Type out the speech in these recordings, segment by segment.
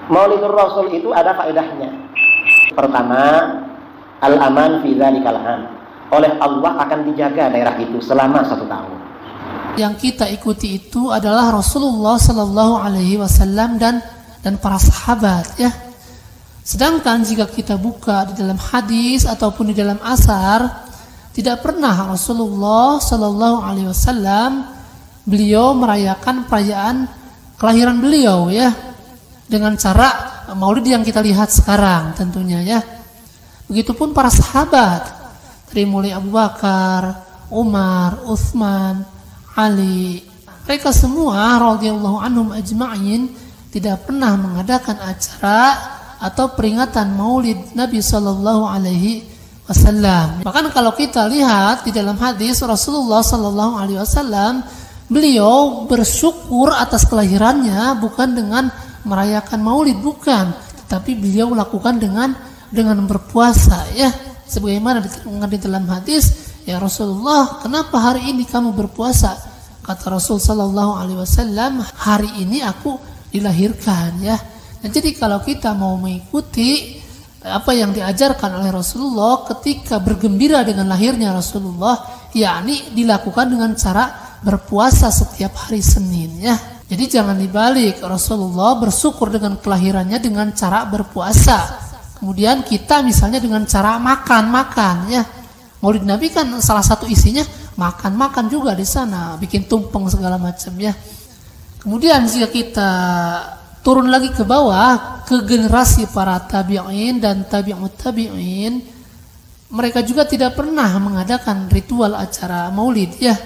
Maulidur Rasul itu ada faedahnya. Pertama, al-aman fi dzalikal am. Oleh Allah akan dijaga daerah itu selama 1 tahun. Yang kita ikuti itu adalah Rasulullah Sallallahu Alaihi Wasallam dan para sahabat, ya. Sedangkan jika kita buka di dalam hadis ataupun di dalam asar, tidak pernah Rasulullah Sallallahu Alaihi Wasallam beliau merayakan perayaan kelahiran beliau, ya, dengan cara maulid yang kita lihat sekarang tentunya, ya. Begitupun para sahabat, dari mulai Abu Bakar, Umar, Utsman, Ali, mereka semua radhiyallahu anhum ajma'in tidak pernah mengadakan acara atau peringatan maulid Nabi Sallallahu Alaihi Wasallam. Bahkan kalau kita lihat di dalam hadis, Rasulullah Sallallahu Alaihi Wasallam beliau bersyukur atas kelahirannya bukan dengan merayakan maulid, bukan, tetapi beliau lakukan dengan berpuasa, ya. Sebagaimana di dalam hadis, ya Rasulullah, kenapa hari ini kamu berpuasa? Kata Rasul Sallallahu Alaihi Wasallam, hari ini aku dilahirkan, ya. Dan jadi kalau kita mau mengikuti apa yang diajarkan oleh Rasulullah ketika bergembira dengan lahirnya Rasulullah, yakni dilakukan dengan cara berpuasa setiap hari Senin, ya. Jadi jangan dibalik, Rasulullah bersyukur dengan kelahirannya dengan cara berpuasa. Kemudian kita misalnya dengan cara makan, ya. Maulid Nabi kan salah satu isinya makan juga di sana, bikin tumpeng segala macam, ya. Kemudian jika kita turun lagi ke bawah ke generasi para tabi'in dan tabi'ut tabi'in, mereka juga tidak pernah mengadakan ritual acara maulid, ya.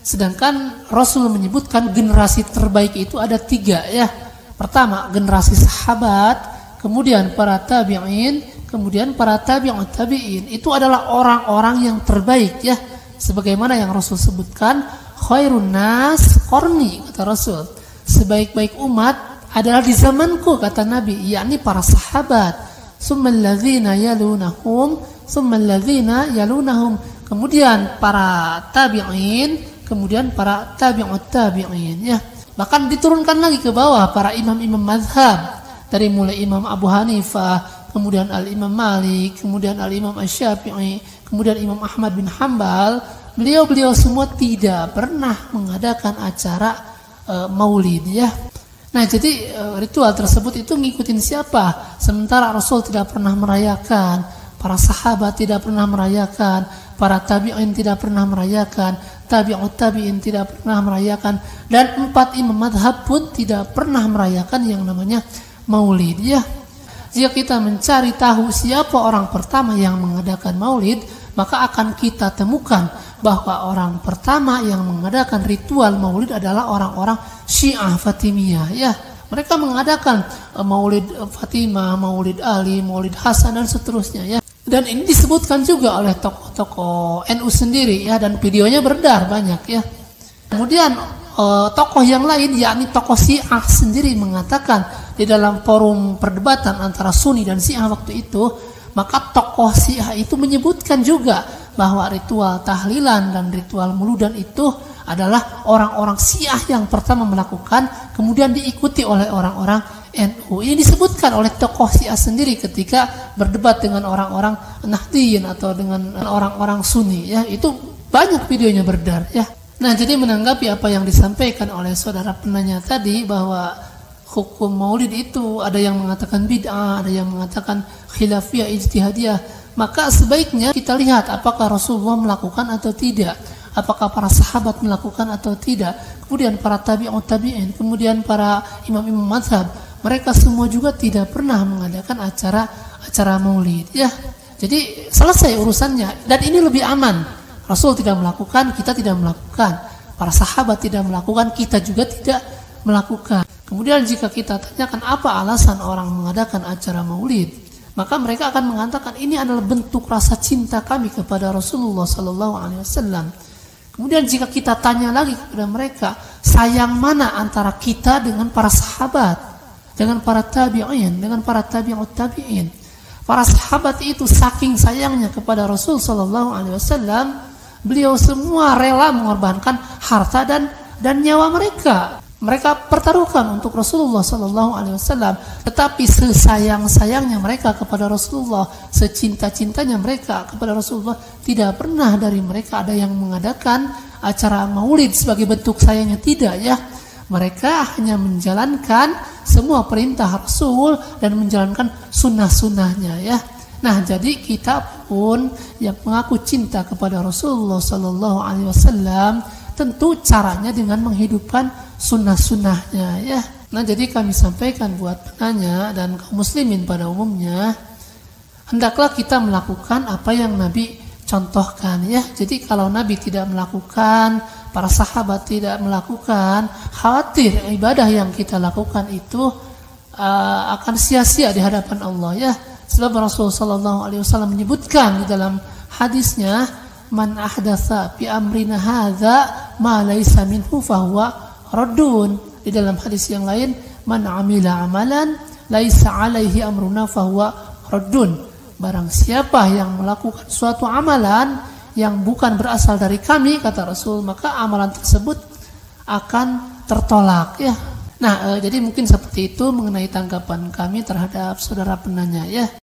Sedangkan Rasul menyebutkan generasi terbaik itu ada 3, ya. Pertama generasi sahabat, kemudian para tabi'in, kemudian para tabi'ut tabi'in. Itu adalah orang-orang yang terbaik, ya. Sebagaimana yang Rasul sebutkan, khairun nas qarni, kata Rasul. Sebaik-baik umat adalah di zamanku, kata Nabi, yakni para sahabat. Tsummal ladzina yalunahum, tsummal ladzina yalunahum. Kemudian para tabi'in, kemudian para tabi'ut tabi'in, ya. Bahkan diturunkan lagi ke bawah para imam-imam mazhab, dari mulai Imam Abu Hanifah, kemudian Al-Imam Malik, kemudian Al-Imam Asy-Syafi'i, kemudian Imam Ahmad bin Hambal. Beliau semua tidak pernah mengadakan acara maulid, ya. Nah, jadi ritual tersebut itu ngikutin siapa? Sementara Rasul tidak pernah merayakan, para sahabat tidak pernah merayakan, para tabi'in tidak pernah merayakan, tabi'ut tabi'in tidak pernah merayakan, dan 4 imam madhab pun tidak pernah merayakan yang namanya maulid, ya. Jika kita mencari tahu siapa orang pertama yang mengadakan maulid, maka akan kita temukan bahwa orang pertama yang mengadakan ritual maulid adalah orang-orang Syiah Fatimiyah, ya. Mereka mengadakan maulid Fatimah, maulid Ali, maulid Hasan dan seterusnya, ya. Dan ini disebutkan juga oleh tokoh-tokoh NU sendiri, ya, dan videonya beredar banyak, ya. Kemudian tokoh yang lain, yakni tokoh Syiah sendiri mengatakan di dalam forum perdebatan antara Sunni dan Syiah waktu itu, maka tokoh Syiah itu menyebutkan juga bahwa ritual tahlilan dan ritual muludan itu adalah orang-orang Syiah yang pertama melakukan, kemudian diikuti oleh orang-orang NU. Ini disebutkan oleh tokoh Syiah sendiri ketika berdebat dengan orang-orang Nahdliyin atau dengan orang-orang Sunni, ya. Itu banyak videonya beredar, ya. Nah, jadi menanggapi apa yang disampaikan oleh saudara penanya tadi, bahwa hukum maulid itu ada yang mengatakan bid'ah, ada yang mengatakan khilafiyah ijtihadiyah, maka sebaiknya kita lihat apakah Rasulullah melakukan atau tidak, apakah para sahabat melakukan atau tidak, kemudian para tabi'ut tabi'in, kemudian para imam-imam mazhab, mereka semua juga tidak pernah mengadakan acara maulid, ya. Jadi selesai urusannya, dan ini lebih aman. Rasul tidak melakukan, kita tidak melakukan, para sahabat tidak melakukan, kita juga tidak melakukan. Kemudian jika kita tanyakan apa alasan orang mengadakan acara maulid, maka mereka akan mengatakan ini adalah bentuk rasa cinta kami kepada Rasulullah Sallallahu Alaihi Wasallam. Kemudian jika kita tanya lagi kepada mereka, sayang mana antara kita dengan para sahabat, dengan para tabi'in, dengan para tabi'ut tabi'in. Para sahabat itu saking sayangnya kepada Rasul Sallallahu Alaihi Wasallam, beliau semua rela mengorbankan harta dan nyawa mereka. mereka pertaruhkan untuk Rasulullah Sallallahu Alaihi Wasallam. Tetapi sesayang-sayangnya mereka kepada Rasulullah, secinta-cintanya mereka kepada Rasulullah, tidak pernah dari mereka ada yang mengadakan acara maulid sebagai bentuk sayangnya, tidak ya. Mereka hanya menjalankan semua perintah Rasul dan menjalankan sunnah-sunnahnya ya. Nah, jadi kita pun yang mengaku cinta kepada Rasulullah Sallallahu Alaihi Wasallam, tentu caranya dengan menghidupkan sunnah-sunnahnya ya. Nah, jadi kami sampaikan buat penanya dan kaum muslimin pada umumnya, hendaklah kita melakukan apa yang Nabi contohkan ya. Jadi kalau Nabi tidak melakukan, para sahabat tidak melakukan, khawatir ibadah yang kita lakukan itu akan sia-sia di hadapan Allah ya. Sebab Rasulullah Sallallahu Alaihi Wasallam menyebutkan di dalam hadisnya, man ahdatsa fi amrina hadza ma laisa minhu fahuwa raddun. Di dalam hadis yang lain, man amila amalan laisa alaihi amruna fahuwa raddun. Barang siapa yang melakukan suatu amalan yang bukan berasal dari kami, kata Rasul, maka amalan tersebut akan tertolak ya. Nah, jadi mungkin seperti itu mengenai tanggapan kami terhadap saudara penanya ya.